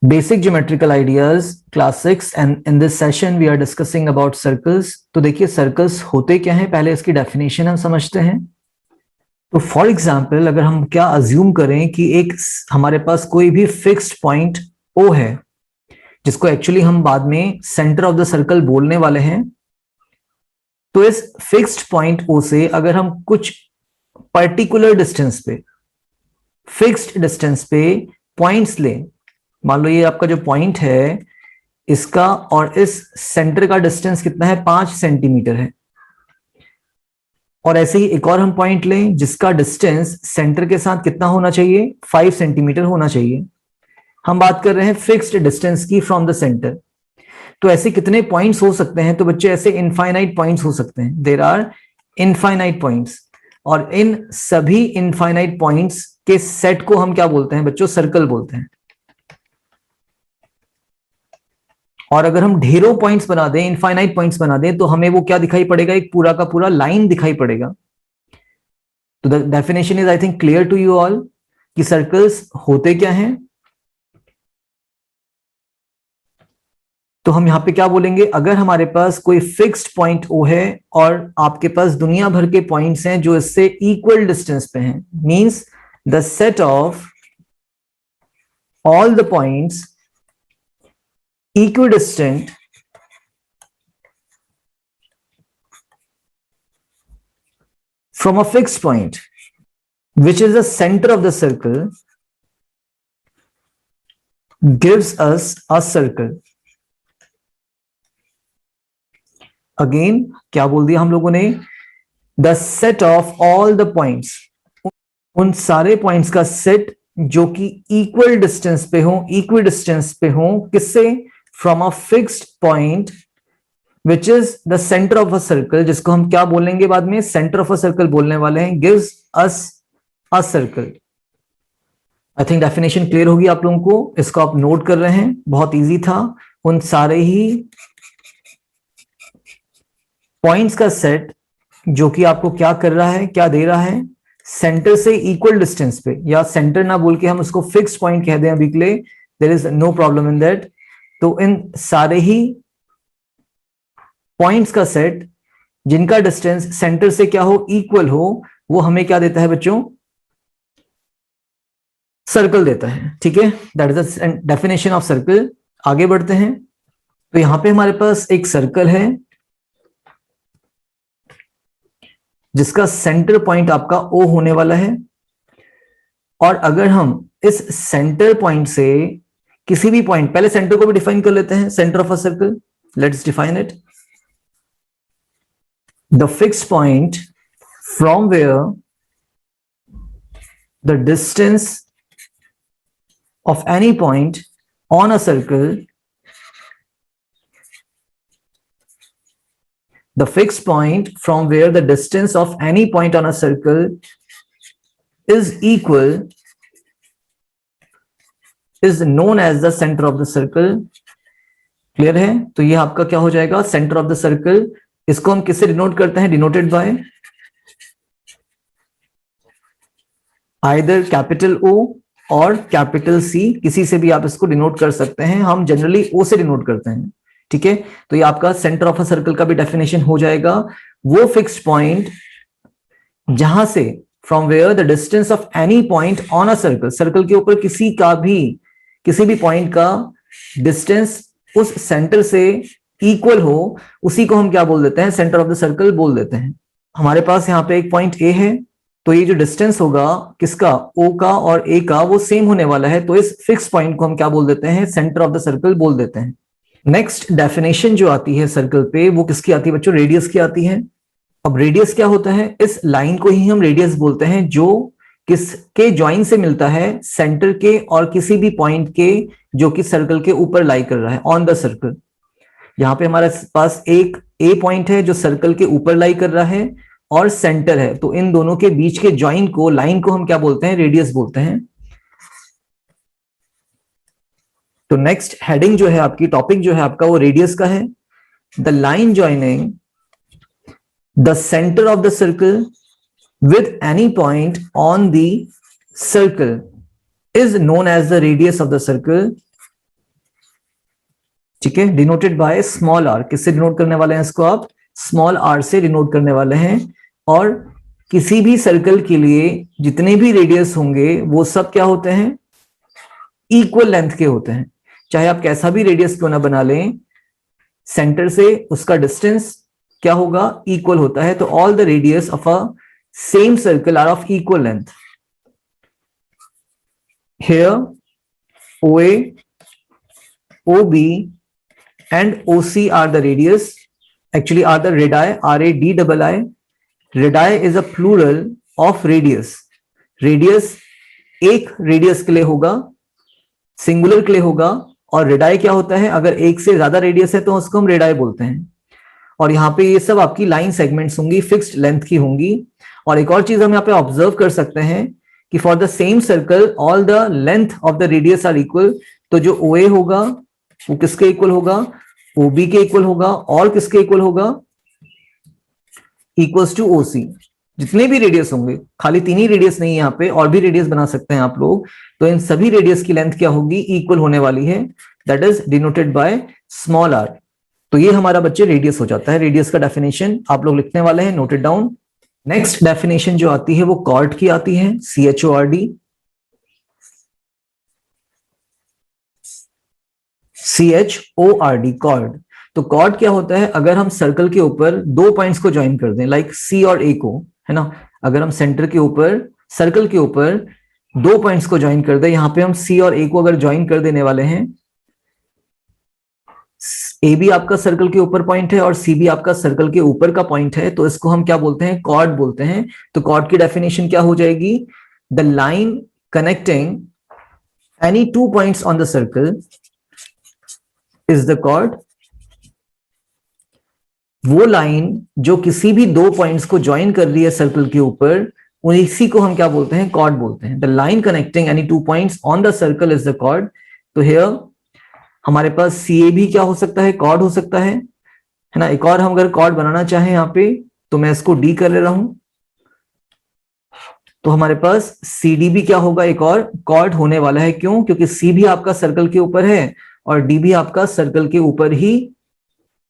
Basic geometrical ideas, class 6, and in this session we are discussing about circles. तो देखिए circles होते क्या हैं, पहले इसकी डेफिनेशन हम समझते हैं. तो फॉर एग्जाम्पल अगर हम क्या अज्यूम करें कि एक हमारे पास कोई भी फिक्स्ड पॉइंट O है, जिसको एक्चुअली हम बाद में सेंटर ऑफ द सर्कल बोलने वाले हैं. तो इस फिक्स्ड पॉइंट O से अगर हम कुछ पर्टिकुलर डिस्टेंस पे, फिक्स्ड डिस्टेंस पे पॉइंट्स लें, मान लो ये आपका जो पॉइंट है इसका और इस सेंटर का डिस्टेंस कितना है, 5 सेंटीमीटर है. और ऐसे ही एक और हम पॉइंट लें जिसका डिस्टेंस सेंटर के साथ कितना होना चाहिए, 5 सेंटीमीटर होना चाहिए. हम बात कर रहे हैं फिक्स्ड डिस्टेंस की फ्रॉम द सेंटर. तो ऐसे कितने पॉइंट्स हो सकते हैं, तो बच्चे ऐसे इनफाइनाइट पॉइंट्स हो सकते हैं. देयर आर इनफाइनाइट पॉइंट्स, और इन सभी इनफाइनाइट पॉइंट्स के सेट को हम क्या बोलते हैं बच्चों, सर्कल बोलते हैं. और अगर हम ढेरों पॉइंट्स बना दें, इनफाइनाइट पॉइंट्स बना दें, तो हमें वो क्या दिखाई पड़ेगा, एक पूरा का पूरा लाइन दिखाई पड़ेगा. तो the definition is I think clear to you all कि सर्कल्स होते क्या हैं. तो हम यहां पे क्या बोलेंगे, अगर हमारे पास कोई फिक्स्ड पॉइंट O है और आपके पास दुनिया भर के पॉइंट्स हैं जो इससे इक्वल डिस्टेंस पे हैं, means the set of all the points equidistant from a fixed point which is the center of the circle gives us a circle. Again क्या बोल दिया हम लोगों ने, the set of all the points, उन सारे पॉइंट्स का set जो कि इक्वल डिस्टेंस पे हो, इक्वल डिस्टेंस पे हो किससे, from a fixed point which is the centre of a circle, जिसको हम क्या बोलेंगे बाद में, सेंटर ऑफ अ सर्कल बोलने वाले हैं, gives us a circle. I think definition clear होगी आप लोगों को. इसको आप नोट कर रहे हैं, बहुत इजी था. उन सारे ही पॉइंट्स का सेट जो कि आपको क्या कर रहा है, क्या दे रहा है, सेंटर से इक्वल डिस्टेंस पे, या सेंटर ना बोल के हम उसको फिक्स्ड पॉइंट कह दें अभी के लिए, there is no problem in that. तो इन सारे ही पॉइंट्स का सेट जिनका डिस्टेंस सेंटर से क्या हो, इक्वल हो, वो हमें क्या देता है बच्चों, सर्कल देता है. ठीक है, that is the definition of circle. आगे बढ़ते हैं. तो यहां पे हमारे पास एक सर्कल है जिसका सेंटर पॉइंट आपका O होने वाला है. और अगर हम इस सेंटर पॉइंट से किसी भी पॉइंट, पहले सेंटर को भी डिफाइन कर लेते हैं, centre of a circle, let's define it. The fixed point from where the distance of any point on a circle, the fixed point from where the distance of any point on a circle is equal is known as the center of the circle. Clear है. तो ये आपका क्या हो जाएगा, centre of the circle. इसको हम किससे डिनोट करते हैं, denoted by either capital O और कैपिटल C, किसी से भी आप इसको डिनोट कर सकते हैं. हम जनरली O से डिनोट करते हैं. ठीक है, तो ये आपका सेंटर ऑफ अ सर्कल का भी डेफिनेशन हो जाएगा. वो फिक्स्ड पॉइंट जहां से, from where the distance of any point on a circle, circle के ऊपर किसी भी पॉइंट का डिस्टेंस उस सेंटर से इक्वल हो, उसी को हम क्या बोल देते हैं, सेंटर ऑफ द सर्कल बोल देते हैं. हमारे पास यहाँ पे एक पॉइंट A है, तो ये जो डिस्टेंस होगा किसका, O का और A का, वो सेम होने वाला है. तो इस फिक्स पॉइंट को हम क्या बोल देते हैं, सेंटर ऑफ द सर्कल बोल देते हैं. नेक्स्ट डेफिनेशन जो आती है सर्कल पे, वो किसकी आती है बच्चों, रेडियस की आती है. अब रेडियस क्या होता है, इस लाइन को ही हम रेडियस बोलते हैं जो किसके ज्वाइन से मिलता है, सेंटर के और किसी भी पॉइंट के जो कि सर्कल के ऊपर लाई कर रहा है, ऑन द सर्कल. यहां पे हमारे पास एक ए पॉइंट है जो सर्कल के ऊपर लाई कर रहा है और सेंटर है, तो इन दोनों के बीच के ज्वाइन को, लाइन को हम क्या बोलते हैं, रेडियस बोलते हैं. तो नेक्स्ट हेडिंग जो है आपकी, टॉपिक जो है आपका, वो रेडियस का है. The line joining the centre of the circle with any point on the circle is known as the radius of the circle. ठीक है, डिनोटेड बाय स्मॉल आर। किससे डिनोट करने वाले हैं इसको आप? स्मॉल आर से डिनोट करने वाले हैं। और किसी भी सर्कल के लिए जितने भी रेडियस होंगे वो सब क्या होते हैं? इक्वल लेंथ के होते हैं। चाहे आप कैसा भी रेडियस क्यों ना बना लें, सेंटर से उसका डिस्टेंस क्या होगा? इक्वल होता है। तो all the radius of a same circle are of equal length. Here OA, OB and OC are the radius, actually are the radii, RADII. Radii is a plural of radius. Radius एक radius के लिए होगा, singular के लिए होगा। और radii क्या होता है? अगर एक से ज्यादा रेडियस है तो उसको हम रेडाई बोलते हैं। और यहाँ पे ये सब आपकी लाइन सेगमेंट्स होंगी, फिक्स्ड लेंथ की होंगी। और एक और चीज हम यहाँ पे ऑब्जर्व कर सकते हैं कि for the same circle all the length of the radius are equal. तो जो OA होगा वो किसके इक्वल होगा? OB के इक्वल होगा। और किसके इक्वल होगा? Equals to OC। जितने भी रेडियस होंगे, खाली 3 ही रेडियस नहीं है यहाँ पे, और भी रेडियस बना सकते हैं आप लोग, तो इन सभी रेडियस की लेंथ क्या होगी? इक्वल होने वाली है। That is denoted by small R. तो ये हमारा बच्चे रेडियस हो जाता है। रेडियस का डेफिनेशन आप लोग लिखने वाले हैं, नोटेड डाउन। नेक्स्ट डेफिनेशन जो आती है वो कॉर्ड की आती है, CHORD। CHORD, cord. तो कॉर्ड क्या होता है? अगर हम सर्कल के ऊपर 2 पॉइंट्स को ज्वाइन कर दें, लाइक C और A को, है ना, अगर हम सेंटर के ऊपर, सर्कल के ऊपर 2 पॉइंट्स को ज्वाइन कर दें, यहां पे हम C और A को अगर ज्वाइन कर देने वाले हैं, A भी आपका सर्कल के ऊपर पॉइंट है और C भी आपका सर्कल के ऊपर का पॉइंट है, तो इसको हम क्या बोलते हैं? कॉर्ड बोलते हैं। तो कॉर्ड की डेफिनेशन क्या हो जाएगी? The line connecting any 2 points on the circle is the chord. वो लाइन जो किसी भी 2 पॉइंट्स को ज्वाइन कर रही है सर्कल के ऊपर, इसी को हम क्या बोलते हैं? कॉर्ड बोलते हैं। The line connecting any 2 points on the circle is the chord. तो हियर हमारे पास CA भी क्या हो सकता है? कॉर्ड हो सकता है ना। एक और हम अगर कॉर्ड बनाना चाहें यहाँ पे, तो मैं इसको D कर ले रहा हूं, तो हमारे पास CD भी क्या होगा? एक और कॉर्ड होने वाला है। क्यों? क्योंकि C भी आपका सर्कल के ऊपर है और D भी आपका सर्कल के ऊपर ही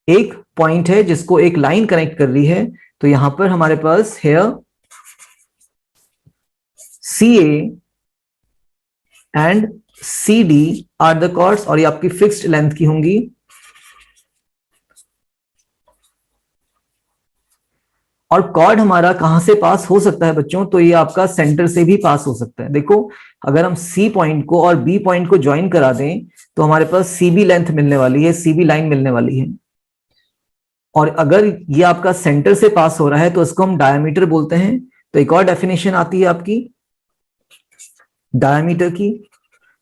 एक पॉइंट है जिसको एक लाइन कनेक्ट कर रही है। तो यहां पर हमारे पास here CA and CD are the chords, और ये आपकी फिक्स्ड लेंथ की होंगी। और कॉर्ड हमारा कहां से पास हो सकता है बच्चों? तो ये आपका सेंटर से भी पास हो सकता है। देखो, अगर हम C पॉइंट को और B पॉइंट को ज्वाइन करा दें तो हमारे पास CB लेंथ मिलने वाली है, CB लाइन मिलने वाली है। और अगर ये आपका सेंटर से पास हो रहा है तो इसको हम डायमीटर बोलते हैं। तो एक और डेफिनेशन आती है आपकी डायमीटर की।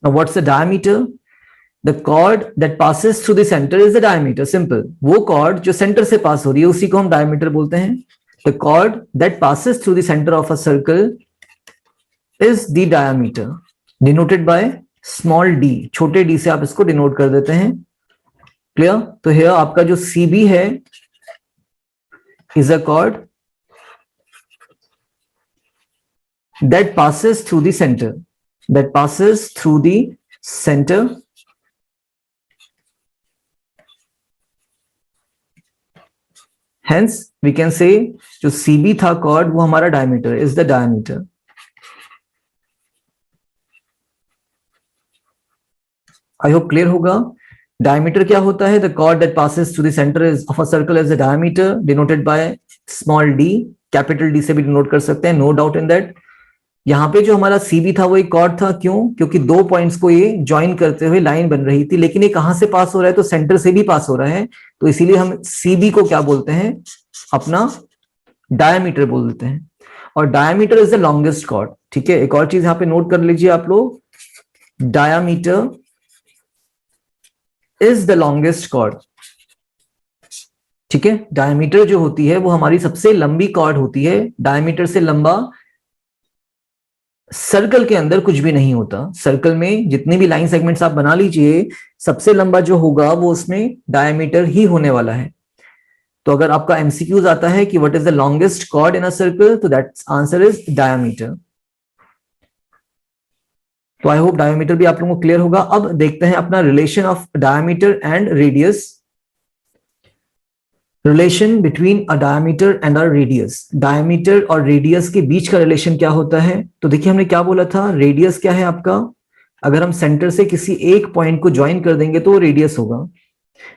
Now what's the diameter? The chord that passes through the center is the diameter. Simple. वो chord जो सेंटर से पास हो रही है उसी को हम डायमीटर बोलते हैं। The chord that passes through the center of a circle is the diameter, denoted by small d. छोटे d से आप इसको डिनोट कर देते हैं। क्लियर? तो here आपका जो CB है is a chord that passes through the center. That passes through the center. Hence, we can say जो CB था chord वो हमारा diameter is the diameter. I hope clear होगा। Diameter क्या होता है? The chord that passes through the center of a circle is the diameter, denoted by small d. Capital D से भी डिनोट कर सकते हैं, no doubt in that. यहाँ पे जो हमारा CB था वो एक कॉर्ड था। क्यों? क्योंकि 2 पॉइंट्स को ये ज्वाइन करते हुए लाइन बन रही थी, लेकिन ये कहां से पास हो रहा है? तो सेंटर से भी पास हो रहा है। तो इसीलिए हम CB को क्या बोलते हैं? अपना डायमीटर बोल देते हैं। और diameter is the longest chord. ठीक है, एक और चीज यहाँ पे नोट कर लीजिए आप लोग, diameter is the longest chord. ठीक है, डायमीटर जो होती है वो हमारी सबसे लंबी कॉर्ड होती है। डायमीटर से लंबा सर्कल के अंदर कुछ भी नहीं होता। सर्कल में जितनी भी लाइन सेगमेंट्स आप बना लीजिए, सबसे लंबा जो होगा वो उसमें डायमीटर ही होने वाला है। तो अगर आपका MCQs आता है कि what is the longest chord in a circle, तो दैट आंसर इज डायमीटर। तो आई होप डायमीटर भी आप लोगों को क्लियर होगा। अब देखते हैं अपना relation of diameter and radius, relation between a diameter and a radius. Diameter और रेडियस के बीच का रिलेशन क्या होता है? तो देखिए हमने क्या बोला था, रेडियस क्या है आपका, अगर हम सेंटर से किसी एक पॉइंट को ज्वाइन कर देंगे तो वो रेडियस होगा।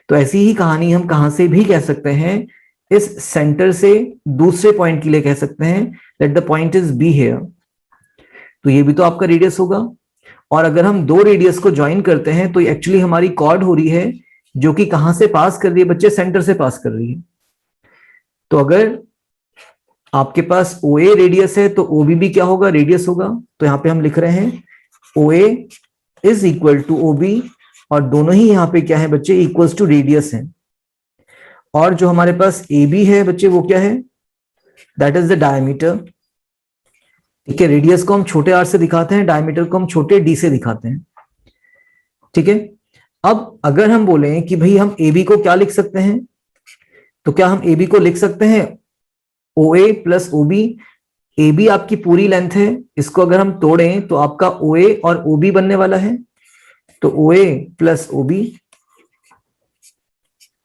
तो ऐसी ही कहानी हम कहां से भी कह सकते हैं, इस सेंटर से दूसरे पॉइंट के लिए कह सकते हैं that the point is be here, तो ये भी तो आपका रेडियस होगा। और अगर हम दो रेडियस को ज्वाइन करते हैं तो एक्चुअली हमारी कॉर्ड हो रही है जो कि कहां से पास कर रही है बच्चे, सेंटर से पास कर रही है। तो अगर आपके पास ओ ए रेडियस है तो ओ बी भी क्या होगा, रेडियस होगा। तो यहां पे हम लिख रहे हैं O A is equal to O B, और दोनों ही यहां पे क्या है बच्चे, इक्वल्स टू रेडियस है। और जो हमारे पास ए बी है बच्चे वो क्या है, दैट इज द डायमीटर। ठीक है, रेडियस को हम छोटे आर से दिखाते हैं, डायमीटर को हम छोटे डी से दिखाते हैं। ठीक है, अब अगर हम बोलें कि भाई हम ए बी को क्या लिख सकते हैं, तो क्या हम ए बी को लिख सकते हैं O A plus O B. A B आपकी पूरी लेंथ है, इसको अगर हम तोड़ें तो आपका ओ ए और ओ बी बनने वाला है, तो ओ ए प्लस ओ बी।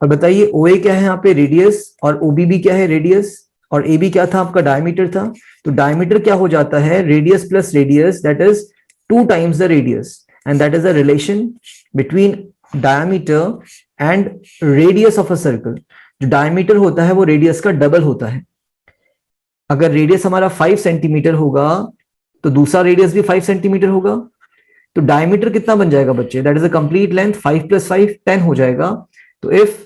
और बताइए ओ ए क्या है यहाँ पे, रेडियस, और ओ बी भी क्या है, रेडियस, और ए बी क्या था आपका, डायमीटर था। तो डायमीटर क्या हो जाता है, radius plus radius, that is 2 times the radius, and that is a relation between diameter and radius of a circle. जो डायमीटर होता है वो रेडियस का डबल होता है। अगर रेडियस हमारा 5 सेंटीमीटर होगा तो दूसरा रेडियस भी 5 सेंटीमीटर होगा। तो डायमीटर कितना बन जाएगा बच्चे, that is a complete length, 5 + 5 10 हो जाएगा। तो if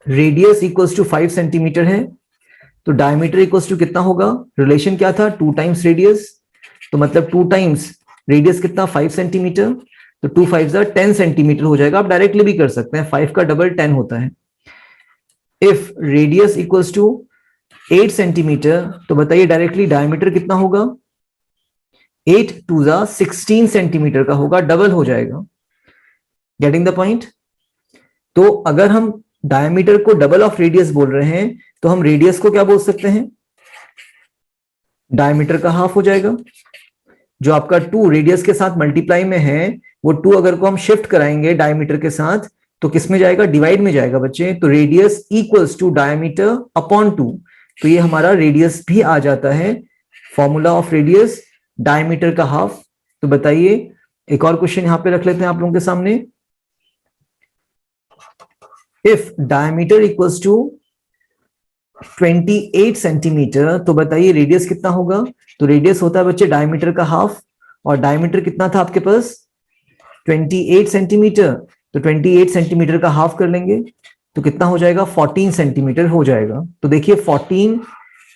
radius equals to 5 centimetre है तो डायमीटर इक्वल्स टू कितना होगा, रिलेशन क्या था, 2 टाइम्स रेडियस। तो मतलब 2 टाइम्स रेडियस कितना, 5 सेंटीमीटर, तो 2 5 10 सेंटीमीटर हो जाएगा। आप डायरेक्टली भी कर सकते हैं, 5 का डबल 10 होता है। If radius equals to 8 centimetre, तो बताइए डायरेक्टली डायमीटर कितना होगा, 8 2 16 सेंटीमीटर का होगा, डबल हो जाएगा। Getting the point. तो अगर हम डायमीटर को डबल ऑफ रेडियस बोल रहे हैं तो हम रेडियस को क्या बोल सकते हैं, डायमीटर का हाफ हो जाएगा। जो आपका 2 रेडियस के साथ मल्टीप्लाई में है, वो 2 अगर को हम शिफ्ट कराएंगे डायमीटर के साथ तो किस में जाएगा, डिवाइड में जाएगा बच्चे। तो radius equals to diameter upon 2, तो ये हमारा रेडियस भी आ जाता है, फॉर्मूला ऑफ रेडियस डायमीटर का हाफ। तो बताइए एक और क्वेश्चन यहां पे रख लेते हैं आप लोगों के सामने। If diameter equals to 28 centimetre, तो बताइए रेडियस कितना होगा। तो रेडियस होता है बच्चे डायमीटर का हाफ, और डायमीटर कितना था आपके पास, 28 सेंटीमीटर। तो 28 सेंटीमीटर का हाफ कर लेंगे तो कितना हो जाएगा, 14 सेंटीमीटर हो जाएगा। तो देखिए 14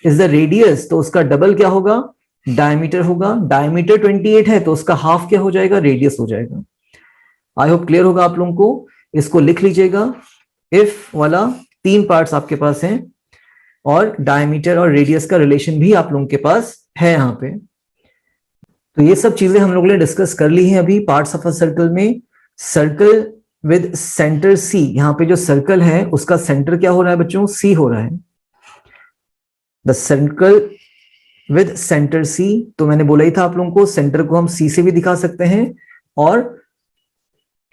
इज द रेडियस, तो उसका डबल क्या होगा, डायमीटर होगा। डायमीटर 28 है तो उसका हाफ क्या हो जाएगा, रेडियस हो जाएगा। आई होप क्लियर होगा आप लोगों को। इसको लिख लीजिएगा, इफ वाला 3 पार्ट्स आपके पास हैं, और डायमीटर और रेडियस का रिलेशन भी आप लोगों के पास है यहाँ पे। तो ये सब चीजें हम लोगों ने डिस्कस कर ली हैं अभी पार्ट्स ऑफ अ सर्कल में। सर्कल विद सेंटर सी, यहाँ पे जो सर्कल है उसका सेंटर क्या हो रहा है बच्चों, सी हो रहा है। The circle with centre C, तो मैंने बोला ही था आप लोगों को, सेंटर को हम सी से भी दिखा सकते हैं और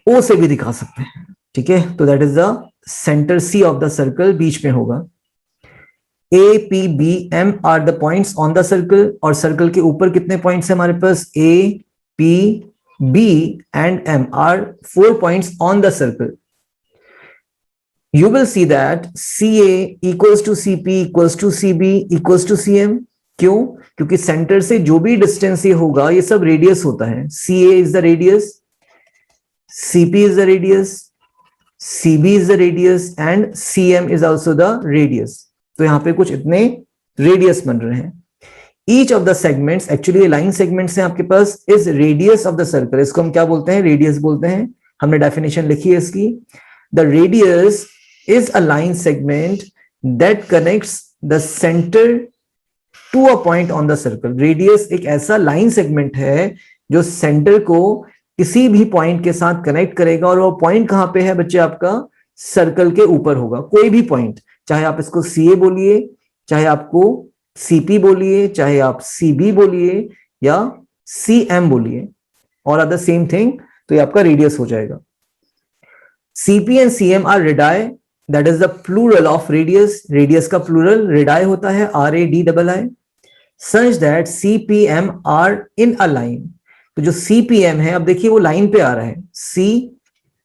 ओ से भी दिखा सकते हैं। ठीक है, तो that is the centre C of the circle, बीच में होगा। A P B M are the points on the circle, और सर्कल के ऊपर कितने पॉइंट्स हैं हमारे पास, A P B and M are 4 points on the circle. You will see that CA equals to CP equals to CB equals to CM। क्यों? क्योंकि centre से जो भी डिस्टेंस ये होगा ये सब रेडियस होता है। CA is the radius, CP is the radius, CB is the radius and CM is also the radius। तो यहां पे कुछ इतने रेडियस बन रहे हैं। Each of the segments, actually ये लाइन सेगमेंट्स हैं आपके पास, is radius of the circle। इसको हम क्या बोलते हैं, रेडियस बोलते हैं। हमने डेफिनेशन लिखी है इसकी। The radius is a line segment that connects the center to a point on the circle। Radius एक ऐसा लाइन सेगमेंट है जो सेंटर को किसी भी पॉइंट के साथ कनेक्ट करेगा, और वो पॉइंट कहां पे है बच्चे, आपका सर्कल के ऊपर होगा। कोई भी पॉइंट, चाहे आप इसको CA बोलिए, चाहे आपको CP बोलिए, चाहे आप CB बोलिए या CM बोलिए, और अदर सेम थिंग, तो ये आपका रेडियस हो जाएगा। CP and CM are radii, that is the plural of radius, radius का प्लूरल रेडाई होता है, RADII, such that CPM are in a line. तो जो CPM है, अब देखिए वो लाइन पे आ रहा है, C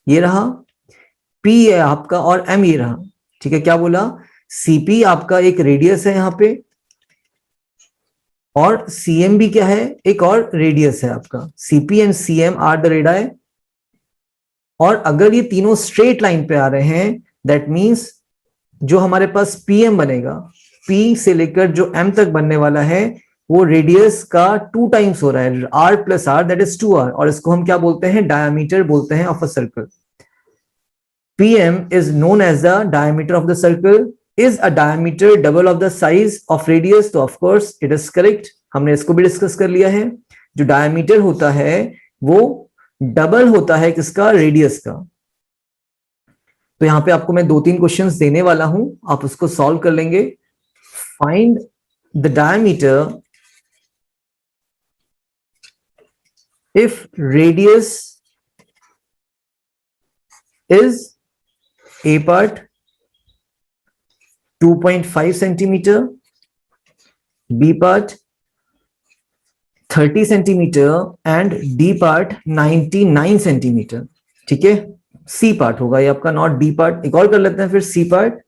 ये रहा, P है आपका और M ये रहा, ठीक है। क्या बोला, CP आपका एक रेडियस है यहां पे, और CM भी क्या है, एक और रेडियस है आपका। CP and CM are the radii, और अगर ये तीनों स्ट्रेट लाइन पे आ रहे हैं, दैट मींस जो हमारे पास PM बनेगा, P से लेकर जो M तक बनने वाला है, वो रेडियस का 2 टाइम्स हो रहा है, R plus R, that is 2R, और इसको हम क्या बोलते हैं, डायमीटर बोलते हैं of a circle. PM is known as the diameter of the circle. Is a diameter double of the size of radius? तो of course it is correct. हमने इसको भी डिस्कस कर लिया है। जो डायमीटर होता है वो डबल होता है किसका, रेडियस का। तो यहां पे आपको मैं 2-3 क्वेश्चंस देने वाला हूं, आप उसको सॉल्व कर लेंगे। Find the diameter if radius is A part 2.5 centimeter, B part 30 centimeter and D part 99 centimeter, ठीक है। C part होगा ये आपका, नॉट D part। एक और कर लेते हैं फिर, C part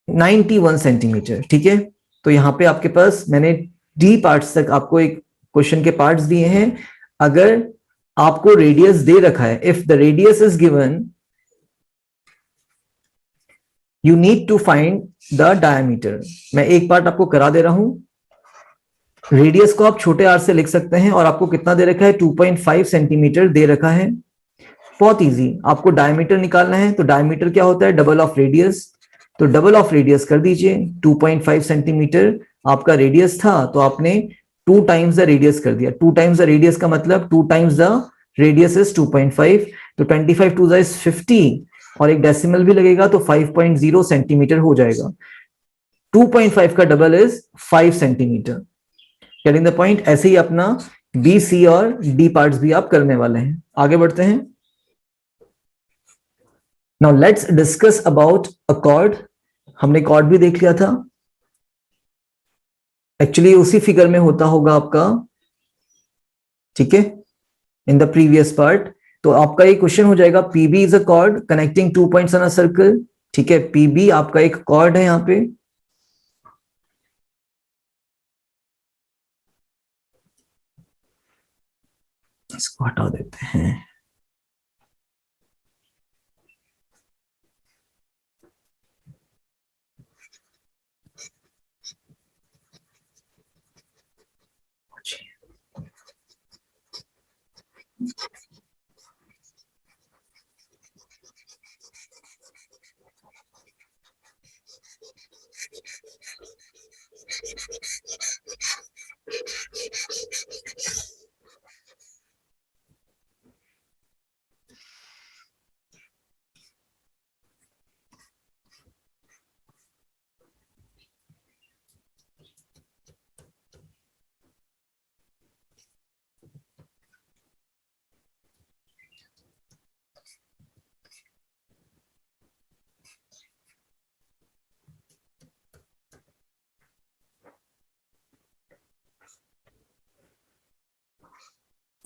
91 सेंटीमीटर, ठीक है। तो यहां पे आपके पास मैंने D पार्ट्स तक आपको एक क्वेश्चन के पार्ट्स दिए हैं। अगर आपको रेडियस दे रखा है, if the radius is given, you need to find the diameter. मैं एक पार्ट आपको करा दे रहा हूं। रेडियस को आप छोटे r से लिख सकते हैं, और आपको कितना दे रखा है, 2.5 सेंटीमीटर दे रखा है। बहुत इजी, आपको डायमीटर निकालना है, तो डायमीटर क्या होता है, डबल ऑफ रेडियस। तो डबल ऑफ रेडियस कर दीजिए, 2.5 सेंटीमीटर आपका रेडियस था, तो आपने 2 टाइम्स द रेडियस कर दिया। 2 टाइम्स द रेडियस का मतलब 2 टाइम्स द रेडियस इज 2.5, तो 25 2 इज 50, और एक डेसिमल भी लगेगा तो 5.0 सेंटीमीटर हो जाएगा। 2.5 का double is 5 centimetre. Getting the point. ऐसे ही अपना B, C और D पार्ट्स भी आप करने वाले हैं। आगे बढ़ते हैं। Now let's discuss about a cord. हमने कॉर्ड भी देख लिया था, एक्चुअली उसी फिगर में होता होगा आपका, ठीक है, इन द प्रीवियस पार्ट। तो आपका ये क्वेश्चन हो जाएगा, PB is a cord connecting 2 points on a circle, ठीक है। PB आपका एक कॉर्ड है यहां पे, इसको हटा देते हैं।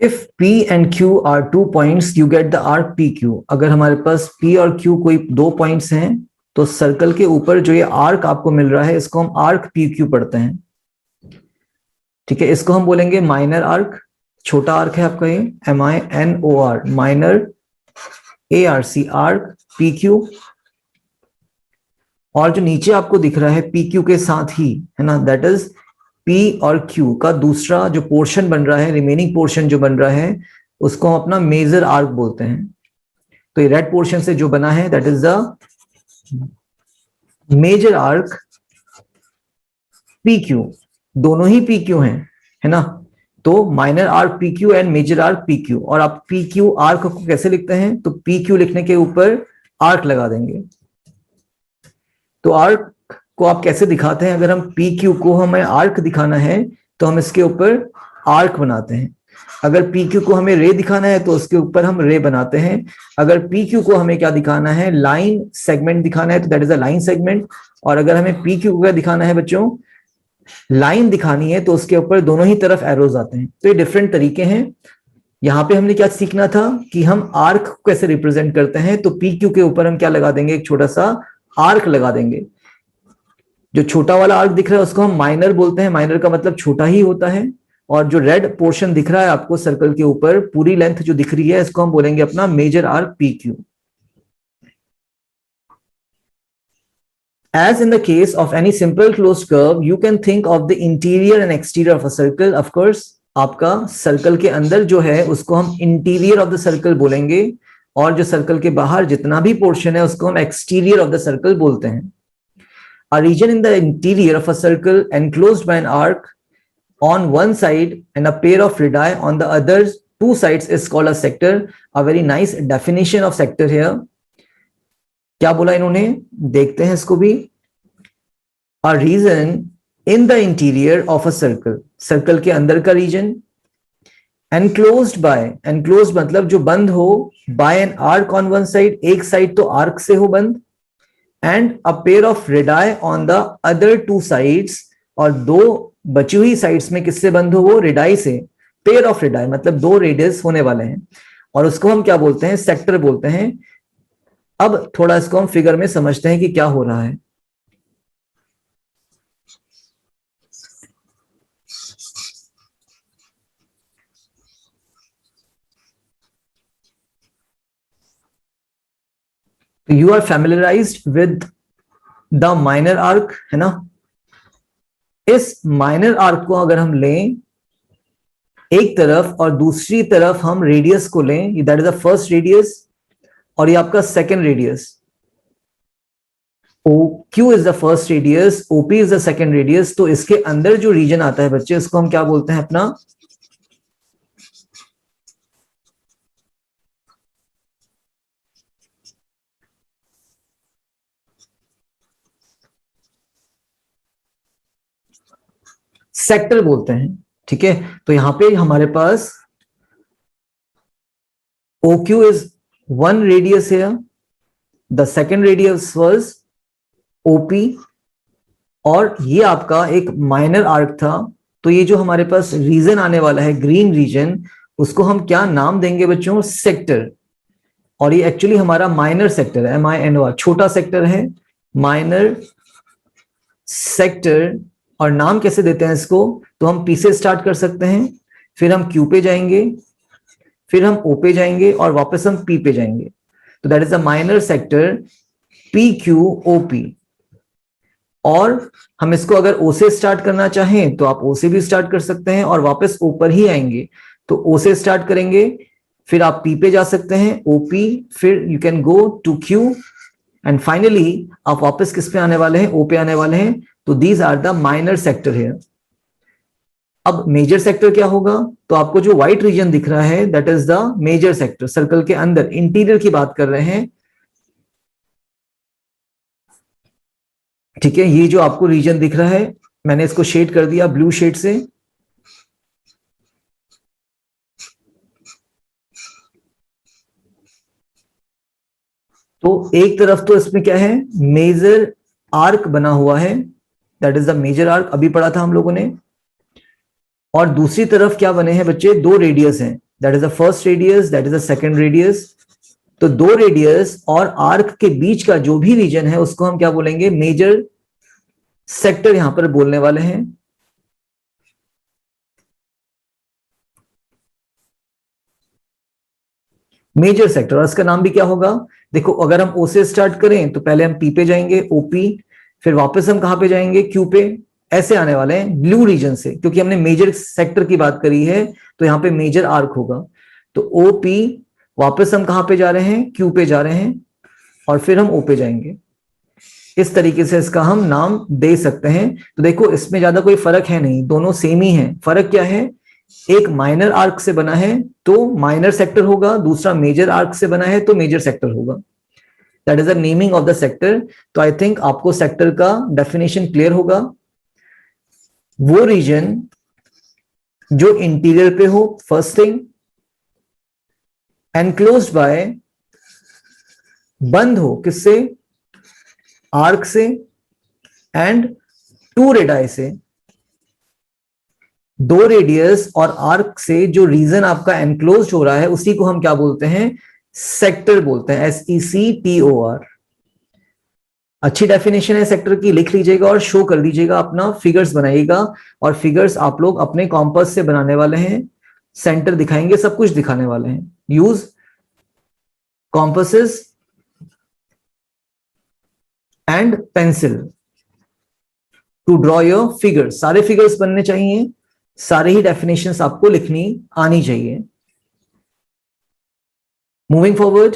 If P and Q are 2 points, you get the arc PQ। अगर हमारे पास P और Q कोई 2 पॉइंट्स हैं, तो सर्कल के ऊपर जो ये आर्क आपको मिल रहा है, इसको हम आर्क PQ पढ़ते हैं, ठीक है। इसको हम बोलेंगे माइनर आर्क, छोटा आर्क है आपका ये, MINOR, minor, ARC, arc PQ। और जो नीचे आपको दिख रहा है PQ के साथ ही, है ना, दैट इज P और Q का दूसरा जो पोर्शन बन रहा है, रिमेनिंग पोर्शन जो बन रहा है, उसको हम अपना मेजर आर्क बोलते हैं। तो ये रेड पोर्शन से जो बना है, that is the major arc PQ। दोनों ही PQ हैं, है ना। तो minor arc PQ and major arc PQ। और आप PQ आर्क को कैसे लिखते हैं, तो PQ लिखने के ऊपर आर्क लगा देंगे। तो आर्क को आप कैसे दिखाते हैं, अगर हम PQ को हमें आर्क दिखाना है, तो हम इसके ऊपर आर्क बनाते हैं। अगर पी क्यू को हमें रे दिखाना है तो उसके ऊपर हम रे बनाते हैं। अगर पी क्यू को हमें क्या दिखाना है, लाइन सेगमेंट दिखाना है, तो that is a line segment. और अगर हमें पी क्यू को दिखाना है बच्चों, लाइन दिखानी है, तो उसके ऊपर दोनों ही तरफ एरोज आते हैं। तो ये डिफरेंट तरीके हैं। यहां पे हमने क्या सीखना था कि हम आर्क को कैसे रिप्रेजेंट करते हैं। तो पी क्यू के ऊपर हम क्या लगा देंगे, एक छोटा सा आर्क लगा देंगे। जो छोटा वाला आर्क दिख रहा है उसको हम माइनर बोलते हैं, माइनर का मतलब छोटा ही होता है। और जो रेड पोर्शन दिख रहा है आपको सर्कल के ऊपर, पूरी लेंथ जो दिख रही है, इसको हम बोलेंगे अपना major arc P Q. As in the case of any simple closed curve, you can think of the interior and exterior of a circle. Of course, आपका सर्कल के अंदर जो है उसको हम इंटीरियर ऑफ द सर्कल बोलेंगे, और जो सर्कल के बाहर जितना भी पोर्शन है उसको हम एक्सटीरियर ऑफ द सर्कल बोलते हैं। A region in the interior of a circle enclosed by an arc on one side and a pair of radii on the other two sides is called a sector. A very nice definition of sector here. क्या बोला इन्होंने, देखते हैं इसको भी। A region in the interior of a circle, circle के अंदर का रीजन, enclosed by, enclosed मतलब जो बंद हो, by an arc on one side, एक साइड तो आर्क से हो बंद, and a pair of radii on the other two sides, और दो बची हुई साइड्स में किससे बंद हो, वो रेडाई से। पेयर ऑफ रेडाई मतलब दो रेडियस होने वाले हैं, और उसको हम क्या बोलते हैं, सेक्टर बोलते हैं। अब थोड़ा इसको हम फिगर में समझते हैं कि क्या हो रहा है। You are familiarised with the minor arc, है ना। इस माइनर आर्क को अगर हम लें एक तरफ और दूसरी तरफ हम रेडियस को लें, that is the first radius और ये आपका second radius. OQ is the first radius, OP is the second radius. तो इसके अंदर जो रीजन आता है बच्चे, इसको हम क्या बोलते हैं अपना, सेक्टर बोलते हैं। ठीक है, तो यहां पे हमारे पास OQ is one radius here, the second radius was OP, और ये आपका एक माइनर आर्क था। तो ये जो हमारे पास रीजन आने वाला है, ग्रीन रीजन, उसको हम क्या नाम देंगे बच्चों, सेक्टर। और ये एक्चुअली हमारा माइनर सेक्टर है, MINOR, छोटा सेक्टर है, माइनर सेक्टर। और नाम कैसे देते हैं इसको, तो हम P से स्टार्ट कर सकते हैं, फिर हम Q पे जाएंगे, फिर हम O पे जाएंगे और वापस हम P पे जाएंगे। तो that is a minor sector PQOP। और हम इसको अगर O से स्टार्ट करना चाहें तो आप O से भी स्टार्ट कर सकते हैं और वापस O पर ही आएंगे। तो O से स्टार्ट करेंगे, फिर आप P पे जा सकते हैं, OP, फिर you can go to Q, and finally आप वापस किस पे आने वाले हैं, O पे आने वाले हैं। तो these are the minor sector here. अब मेजर सेक्टर क्या होगा, तो आपको जो व्हाइट रीजन दिख रहा है that is the major sector, circle के अंदर इंटीरियर की बात कर रहे हैं। ठीक है, ये जो आपको रीजन दिख रहा है, मैंने इसको शेड कर दिया ब्लू शेड से। तो एक तरफ तो इसमें क्या है, मेजर आर्क बना हुआ है, that is the major arc, अभी पढ़ा था हम लोगों ने। और दूसरी तरफ क्या बने हैं बच्चे, दो रेडियस हैं, that is the first radius, that is the second radius. तो दो रेडियस और आर्क के बीच का जो भी रीजन है उसको हम क्या बोलेंगे, मेजर सेक्टर यहां पर बोलने वाले हैं। मेजर सेक्टर, और इसका नाम भी क्या होगा, देखो अगर हम O से स्टार्ट करें तो पहले हम P पे जाएंगे, OP, फिर वापस हम कहां पे जाएंगे, Q पे, ऐसे आने वाले हैं ब्लू रीजन से, क्योंकि हमने मेजर सेक्टर की बात करी है तो यहां पे मेजर आर्क होगा। तो OP, वापस हम कहां पे जा रहे हैं, Q पे जा रहे हैं, और फिर हम O पे जाएंगे। इस तरीके से इसका हम नाम दे सकते हैं। तो देखो इसमें ज्यादा कोई फर्क है नहीं, दोनों सेम ही है। फर्क क्या है, एक माइनर आर्क से बना है तो माइनर सेक्टर होगा, दूसरा मेजर आर्क से बना है तो मेजर सेक्टर होगा। That is the naming of the sector. तो आई थिंक आपको सेक्टर का डेफिनेशन क्लियर होगा। वो रीजन जो इंटीरियर पे हो, फर्स्ट थिंग, एनक्लोज्ड बाय, बंद हो किससे, आर्क से, एंड टू रेडाई से, दो रेडियस और आर्क से जो रीजन आपका एनक्लोज हो रहा है उसी को हम क्या बोलते हैं, सेक्टर बोलते हैं, SECTOR। अच्छी डेफिनेशन है सेक्टर की, लिख लीजिएगा और शो कर दीजिएगा, अपना फिगर्स बनाइएगा, और फिगर्स आप लोग अपने कॉम्पास से बनाने वाले हैं, सेंटर दिखाएंगे, सब कुछ दिखाने वाले हैं। Use compasses and pencil to draw your figures. सारे फिगर्स बनने चाहिए, सारे ही डेफिनेशंस आपको लिखनी आनी चाहिए। Moving forward,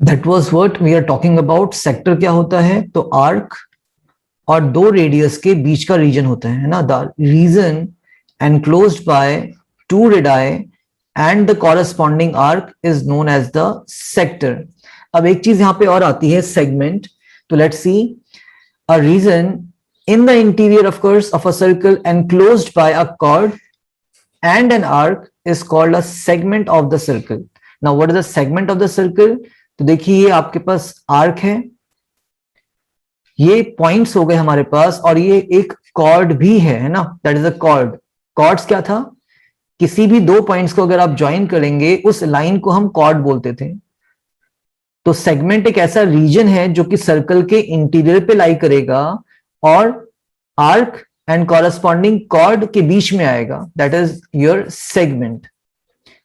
that was what we are talking about. Sector क्या होता है, तो आर्क और दो रेडियस के बीच का रीजन होता है ना, the region enclosed by two radii and the corresponding arc is known as the sector. अब एक चीज यहां पे और आती है, सेगमेंट। तो let's see, a region in the interior of course of a circle enclosed by a chord and an arc is called a segment of the circle. Now what is the segment of the circle? तो देखिए ये आपके पास arc है, ये points हो गए हमारे पास, और ये एक कॉर्ड भी है ना, that is a chord. Chords क्या था, किसी भी दो पॉइंट्स को अगर आप ज्वाइन करेंगे उस लाइन को हम कॉर्ड बोलते थे। तो सेगमेंट एक ऐसा रीजन है जो कि सर्कल के इंटीरियर पे लाई करेगा और आर्क एंड कॉरेस्पॉन्डिंग कॉर्ड के बीच में आएगा, दैट इज योर सेगमेंट।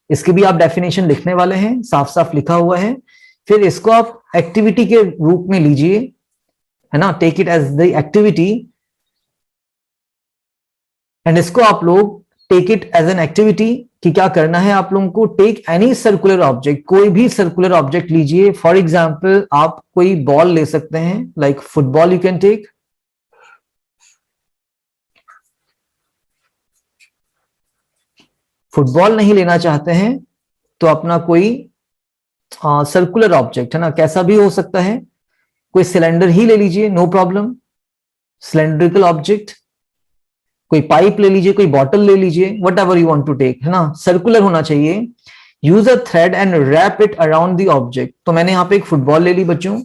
इसकी भी आप डेफिनेशन लिखने वाले हैं, साफ साफ लिखा हुआ है। फिर इसको आप एक्टिविटी के रूप में लीजिए, है ना, take it as the activity, and इसको आप लोग take it as an activity कि क्या करना है आप लोगों को। टेक एनी सर्कुलर ऑब्जेक्ट, कोई भी सर्कुलर ऑब्जेक्ट लीजिए। फॉर एग्जाम्पल आप कोई बॉल ले सकते हैं, like football you can take. Football नहीं लेना चाहते हैं तो अपना कोई सर्कुलर ऑब्जेक्ट, है ना, कैसा भी हो सकता है, कोई सिलेंडर ही ले लीजिए, नो प्रॉब्लम, सिलेंड्रिकल ऑब्जेक्ट। कोई पाइप ले लीजिए, कोई बॉटल ले लीजिए, whatever you want to take, है ना, सर्कुलर होना चाहिए। Use a thread and wrap it around the object. तो मैंने यहां पे एक फुटबॉल ले ली बच्चों,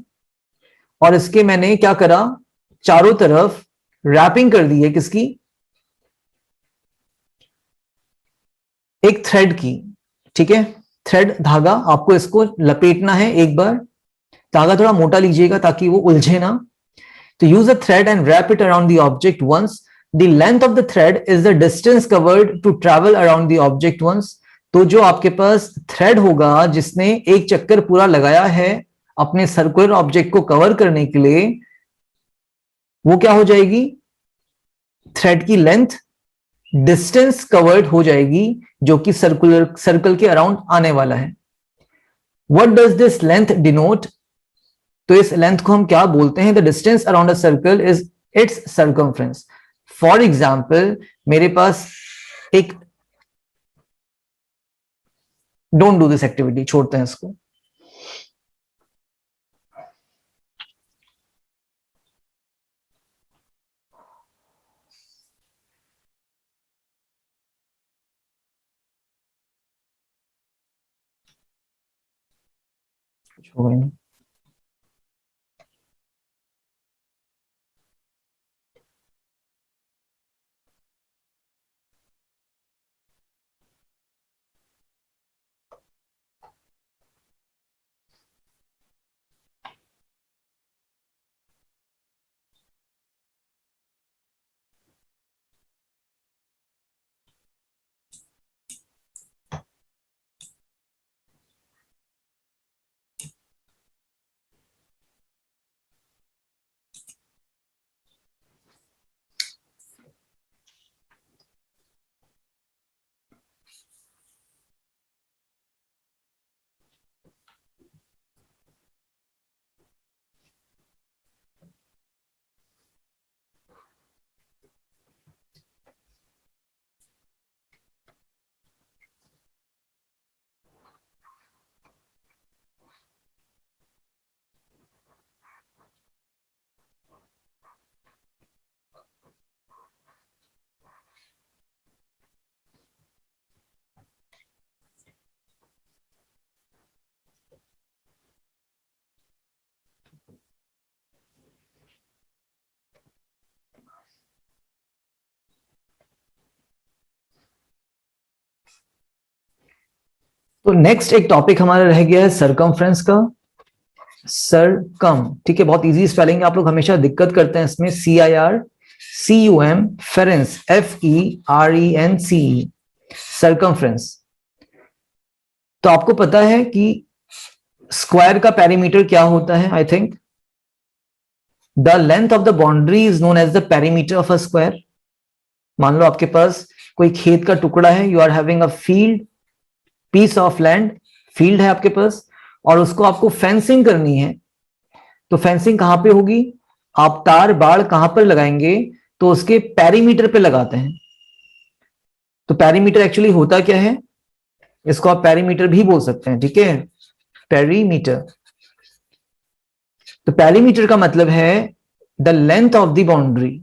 और इसके मैंने क्या करा, चारों तरफ रैपिंग कर दी है, किसकी, एक थ्रेड की। ठीक है, थ्रेड धागा आपको इसको लपेटना है एक बार। धागा थोड़ा मोटा लीजिएगा ताकि वो उलझे ना। तो use a thread and wrap it around the object once. The length of the thread is the distance covered to travel around the object once. तो जो आपके पास थ्रेड होगा जिसने एक चक्कर पूरा लगाया है अपने सर्कुलर ऑब्जेक्ट को कवर करने के लिए, वो क्या हो जाएगी? थ्रेड की लेंथ डिस्टेंस कवर्ड हो जाएगी जो कि सर्कल के अराउंड आने वाला है. What does this length denote? तो इस लेंथ को हम क्या बोलते हैं? The distance around a circle is it's circumference. For example, मेरे पास एक, डोंट डू दिस एक्टिविटी, छोड़ते हैं इसको. कुछ हो गया नहीं. तो नेक्स्ट एक टॉपिक हमारा रह गया है सर्कमफ्रेंस का. सरकम, ठीक है, बहुत इजी स्पेलिंग है. आप लोग हमेशा दिक्कत करते हैं इसमें. CIRCUM, फेरेंस FERENCE, circumference. तो आपको पता है कि स्क्वायर का पेरीमीटर क्या होता है? I think the length of the boundary is known as the perimeter of a square. मान लो आपके पास कोई खेत का टुकड़ा है, you are having a field, piece of land, field है आपके पास, और उसको आपको फेंसिंग करनी है. तो फेंसिंग कहां पे होगी? आप तार बाड़ कहां पर लगाएंगे? तो उसके पेरीमीटर पे लगाते हैं. तो पेरीमीटर एक्चुअली होता क्या है? इसको आप पेरीमीटर भी बोल सकते हैं, ठीक है, पेरीमीटर. तो पेरीमीटर का मतलब है the length of the boundary,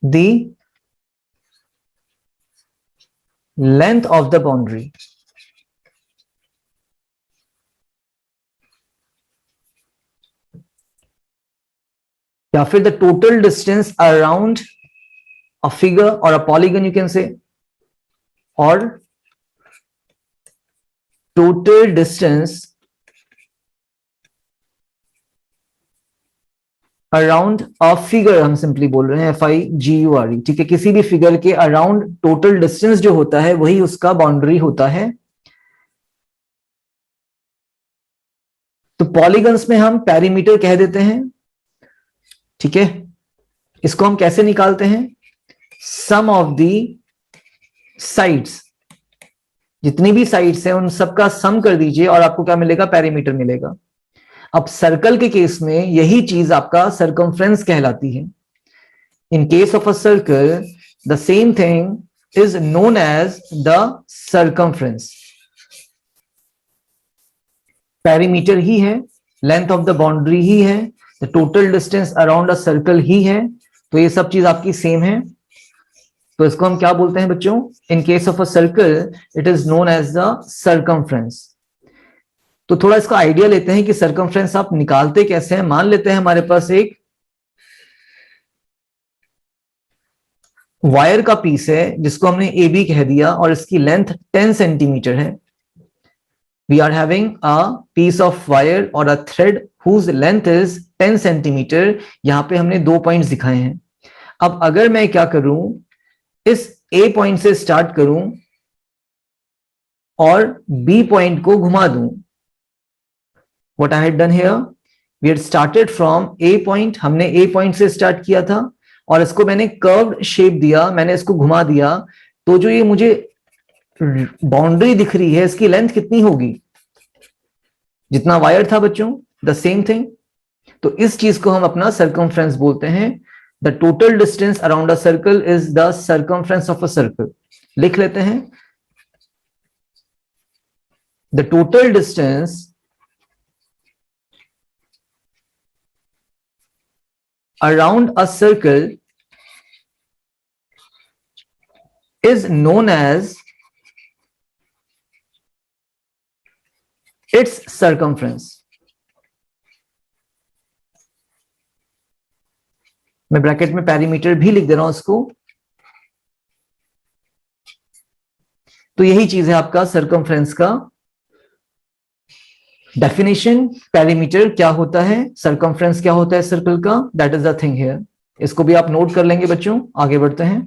the length of the boundary. या फिर the total distance around a figure और a polygon, you can say, और total distance around a figure. हम सिंपली बोल रहे हैं FIGURE, ठीक है. किसी भी फिगर के अराउंड टोटल डिस्टेंस जो होता है वही उसका बाउंड्री होता है. तो पॉलीगन्स में हम पेरीमीटर कह देते हैं, ठीक है. इसको हम कैसे निकालते हैं? सम ऑफ द साइड्स, जितनी भी साइड्स हैं उन सबका सम कर दीजिए और आपको क्या मिलेगा? पेरीमीटर मिलेगा. अब सर्कल के केस में यही चीज आपका सर्कमफ्रेंस कहलाती है. In case of a circle the same thing is known as the circumference. Perimeter ही है, लेंथ ऑफ द बाउंड्री ही है, the total distance around a circle ही है. तो ये सब चीज आपकी सेम है. तो इसको हम क्या बोलते हैं बच्चों? In case of a circle it is known as the circumference. तो थोड़ा इसका आइडिया लेते हैं कि सर्कमफ्रेंस आप निकालते कैसे हैं. मान लेते हैं हमारे पास एक वायर का पीस है जिसको हमने AB कह दिया और इसकी लेंथ 10 सेंटीमीटर है. We are having a piece of wire और a thread whose length is 10 centimetre. यहां पे हमने 2 पॉइंट्स दिखाए हैं। अब अगर मैं क्या करूं, इस ए पॉइंट से स्टार्ट करूं और बी पॉइंट को घुमा दूं, what I had done here, we had started from a point, हमने ए पॉइंट से स्टार्ट किया था और इसको मैंने कर्व्ड शेप दिया, मैंने इसको घुमा दिया। तो जो ये मुझे बाउंड्री दिख रही है, इसकी लेंथ कितनी होगी, जितना वायर था बच्चों, द सेम थिंग। तो इस चीज को हम अपना सर्कमफ्रेंस बोलते हैं। The total distance around a circle is the circumference of a circle. लिख लेते हैं, the total distance around a circle is known as its circumference। मैं ब्रैकेट में पेरीमीटर भी लिख दे रहा हूं इसको। तो यही चीज है आपका सर्कमफ्रेंस का डेफिनेशन। पेरीमीटर क्या होता है, सर्कमफ्रेंस क्या होता है सर्कल का, that is the thing here. इसको भी आप नोट कर लेंगे बच्चों। आगे बढ़ते हैं।